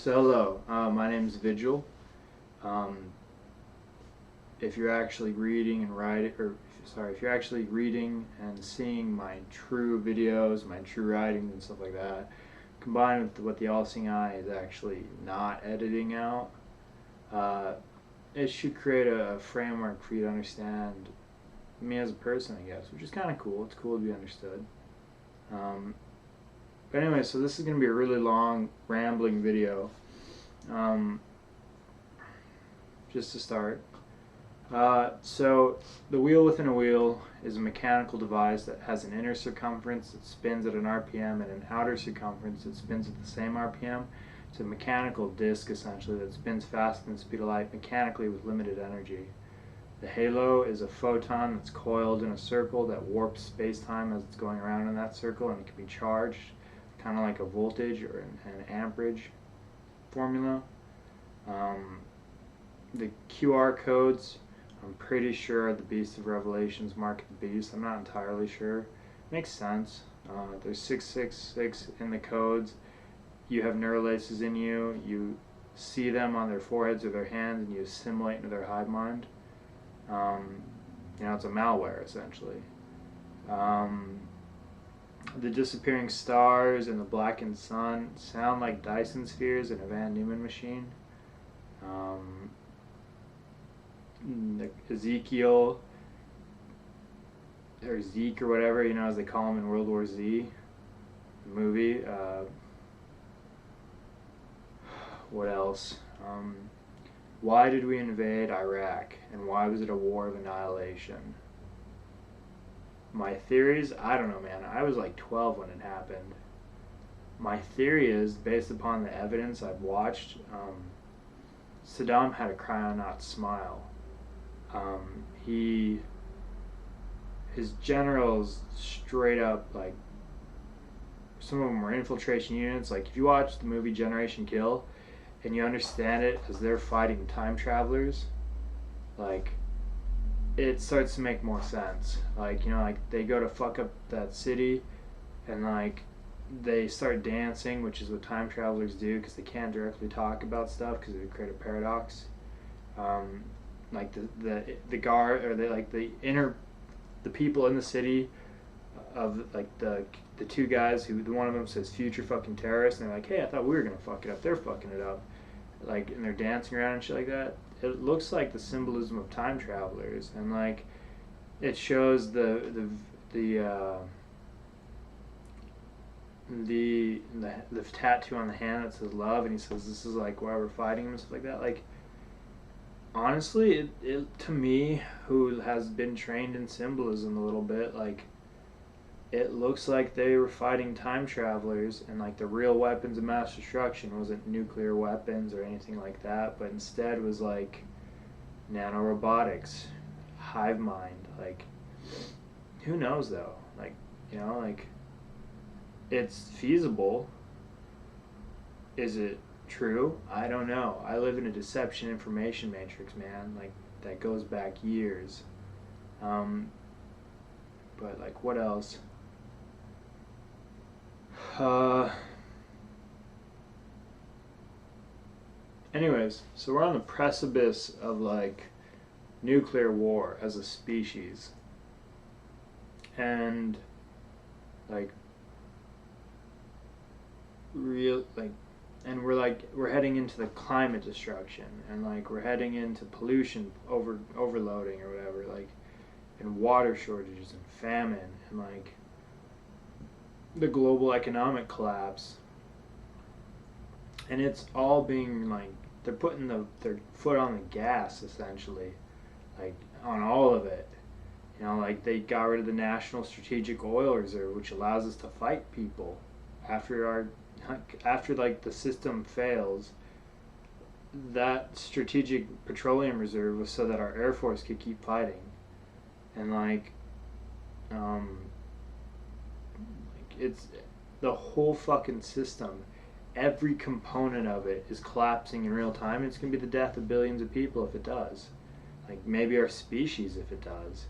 So hello, my name is Vigil. Um, if you're actually reading and writing, or sorry, if you're actually reading and seeing my true videos, my true writings and stuff like that, combined with what the all-seeing eye is actually not editing out, uh, it should create a framework for you to understand me as a person, I guess, which is kind of cool. It's cool to be understood. Um, but anyway, so this is going to be a really long, rambling video. Um, just to start. So the wheel within a wheel is a mechanical device that has an inner circumference that spins at an RPM and an outer circumference that spins at the same RPM. It's a mechanical disc essentially that spins faster than the speed of light mechanically with limited energy. The halo is a photon that's coiled in a circle that warps space-time as it's going around in that circle, and it can be charged, kind of like a voltage or an amperage formula. The QR codes, I'm pretty sure the Beast of Revelations mark the beast. I'm not entirely sure. Makes sense. There's 666 in the codes. You have neurolaces in you. You see them on their foreheads or their hands, and you assimilate into their hive mind. It's a malware essentially. The disappearing stars and the blackened sun sound like Dyson spheres in a Van Neumann machine. Ezekiel, or Zeke or whatever, as they call him in World War Z, the movie. What else? Why did we invade Iraq, and why was it a war of annihilation? My theories? I don't know, man. I was like 12 when it happened. My theory is, based upon the evidence I've watched, Saddam had a cryonaught smile. His generals straight up, like, some of them were infiltration units. Like, if you watch the movie Generation Kill and you understand it as they're fighting time travelers, like, it starts to make more sense. Like, they go to fuck up that city and, like, they start dancing, which is what time travelers do because they can't directly talk about stuff because it would create a paradox. Like the guard, or the people in the city of, like, the two guys who, the one of them says future fucking terrorists, and they're like, hey, I thought we were gonna fuck it up. They're fucking it up, like, and they're dancing around and shit like that. It looks like the symbolism of time travelers, and, like, it shows the tattoo on the hand that says love, and he says this is like why we're fighting and stuff like that. Like, honestly, it to me, who has been trained in symbolism a little bit, like, it looks like they were fighting time travelers, and, like, the real weapons of mass destruction wasn't nuclear weapons or anything like that, but instead was, like, nanorobotics, hive mind. Like, who knows though? Like, like, it's feasible. Is it true? I don't know. I live in a deception information matrix, man. Like, that goes back years. But, like, what else? Anyways, so we're on the precipice of, like, nuclear war as a species. And, like, and we're heading into the climate destruction, and, like, we're heading into pollution overloading or whatever, like, and water shortages and famine and, like, the global economic collapse. And it's all being, like, they're putting their foot on the gas essentially, like, on all of it. Like, they got rid of the National Strategic Oil Reserve, which allows us to fight people after like the system fails. That Strategic Petroleum Reserve was so that our Air Force could keep fighting. And, like, it's the whole fucking system. Every component of it is collapsing in real time. It's going to be the death of billions of people if it does. Like, maybe our species if it does.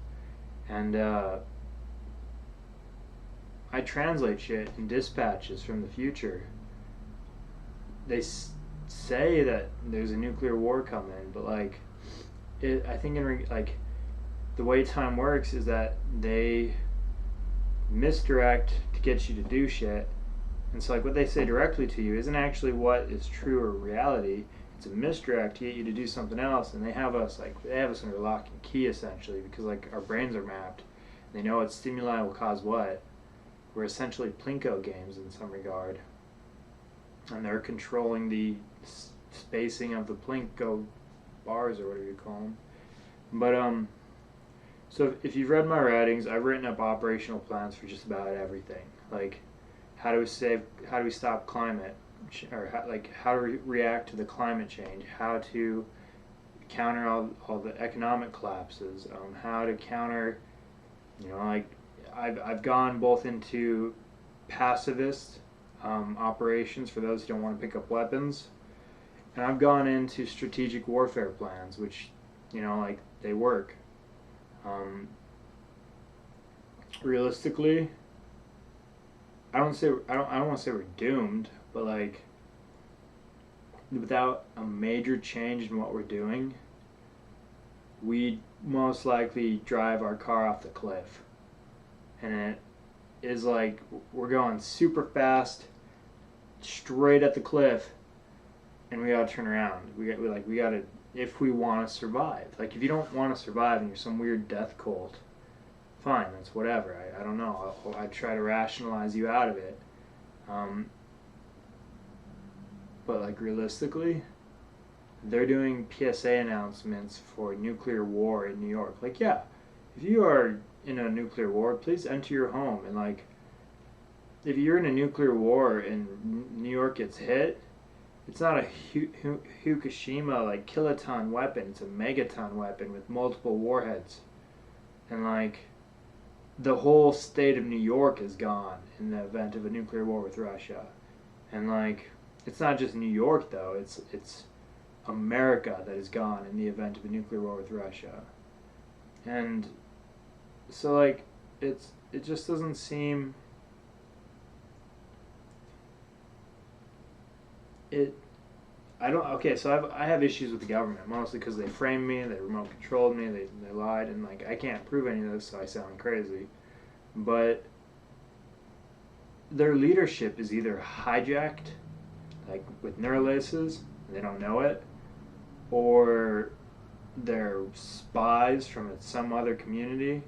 And I translate shit in dispatches from the future. say that there's a nuclear war coming, but like, I think like the way time works is that they misdirect to get you to do shit. And so like what they say directly to you isn't actually what is true or reality. It's a misdirect to get you to do something else, and they have us under lock and key essentially, because like our brains are mapped. They know what stimuli will cause what. We're essentially Plinko games in some regard, and they're controlling the spacing of the Plinko bars or whatever you call them. But so if you've read my writings, I've written up operational plans for just about everything. Like, how do we stop climate, or how to react to the climate change, how to counter all the economic collapses, how to counter, like I've gone both into pacifist operations for those who don't want to pick up weapons, and I've gone into strategic warfare plans, which, like they work. Realistically, I don't want to say we're doomed, but like without a major change in what we're doing, we'd most likely drive our car off the cliff. And it is like we're going super fast, straight at the cliff, and we gotta turn around. We gotta, if we want to survive. Like, if you don't want to survive and you're some weird death cult, fine, that's whatever. I don't know. I try to rationalize you out of it. But like realistically, they're doing PSA announcements for nuclear war in New York. Like, yeah, if you are in a nuclear war, please enter your home. And like, if you're in a nuclear war and New York gets hit, it's not a Fukushima like kiloton weapon. It's a megaton weapon with multiple warheads. And like, the whole state of New York is gone in the event of a nuclear war with Russia. And like, it's not just New York though. It's America that is gone in the event of a nuclear war with Russia. And so like, it just doesn't seem. So I have issues with the government, mostly because they framed me, they remote controlled me, they lied, and like, I can't prove any of this, so I sound crazy. But their leadership is either hijacked, like with Neuralaces, and they don't know it, or they're spies from some other community,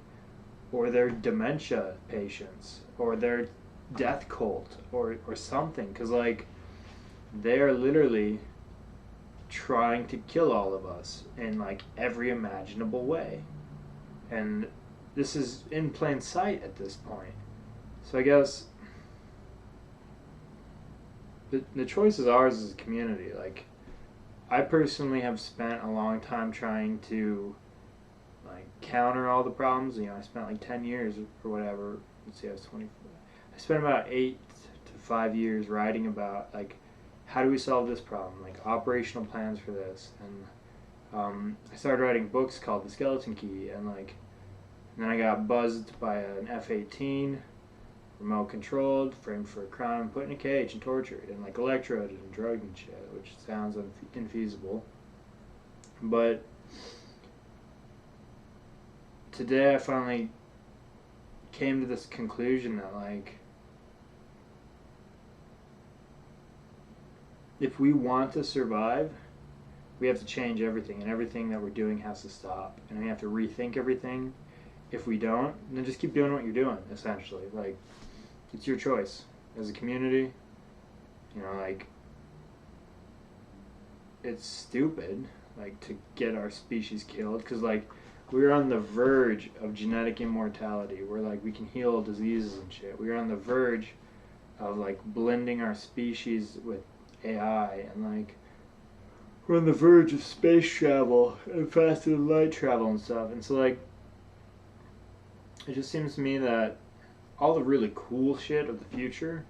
or they're dementia patients, or they're death cult, or something, because like, they are literally trying to kill all of us in like every imaginable way, and this is in plain sight at this point. So I guess the choice is ours as a community. Like, I personally have spent a long time trying to like counter all the problems. I spent like 10 years or whatever. Let's see, I was 24. I spent about 8 to 5 years writing about like, how do we solve this problem? Like, operational plans for this. And I started writing books called The Skeleton Key, and then I got buzzed by an F-18, remote controlled, framed for a crime, put in a cage and tortured, and like electroded and drugged and shit, which sounds infeasible. But today I finally came to this conclusion that like, if we want to survive, we have to change everything, and everything that we're doing has to stop, and we have to rethink everything. If we don't, then just keep doing what you're doing, essentially. Like, it's your choice as a community. Like, it's stupid, like, to get our species killed, because like, we're on the verge of genetic immortality, where like, we can heal diseases and shit. We're on the verge of like blending our species with AI, and like, we're on the verge of space travel and faster than light travel and stuff. And so like, it just seems to me that all the really cool shit of the future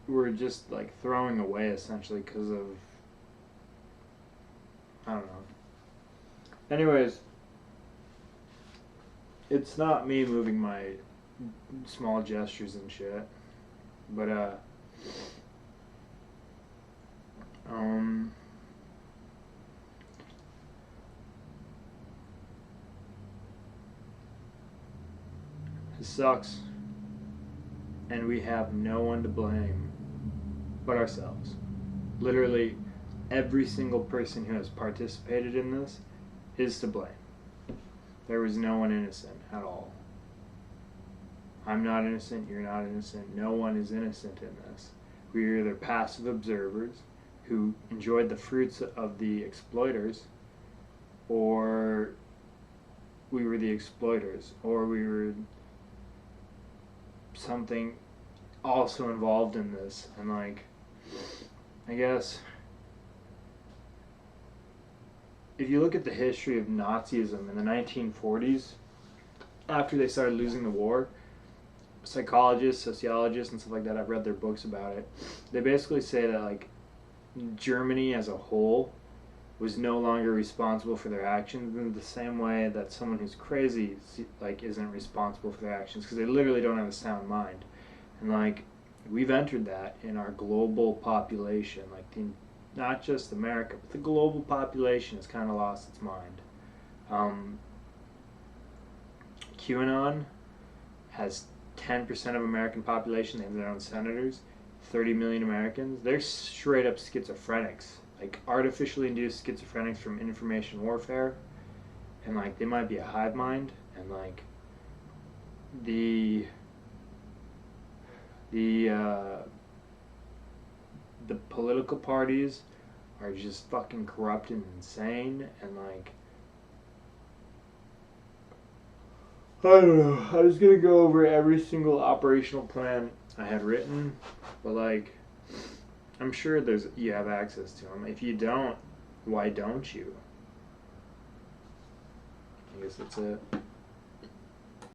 we're just like throwing away essentially because of, I don't know. Anyways, it's not me moving my small gestures and shit, but This sucks. And we have no one to blame but ourselves. Literally, every single person who has participated in this is to blame. There was no one innocent at all. I'm not innocent, you're not innocent, no one is innocent in this. We are either passive observers who enjoyed the fruits of the exploiters, or we were the exploiters, or we were something also involved in this. And like, I guess if you look at the history of Nazism in the 1940s, after they started losing the war, psychologists, sociologists, and stuff like that, I've read their books about it, they basically say that like Germany as a whole was no longer responsible for their actions in the same way that someone who's crazy like isn't responsible for their actions, because they literally don't have a sound mind. And like, we've entered that in our global population, like not just America, but the global population has kind of lost its mind. QAnon has 10% of American population. They have their own senators, 30 million Americans. They're straight up schizophrenics, like artificially induced schizophrenics from information warfare. And like, they might be a hive mind. And like, the political parties are just fucking corrupt and insane. And like, I don't know, I was gonna go over every single operational plan I had written, but like, I'm sure you have access to them. If you don't, why don't you? I guess that's it.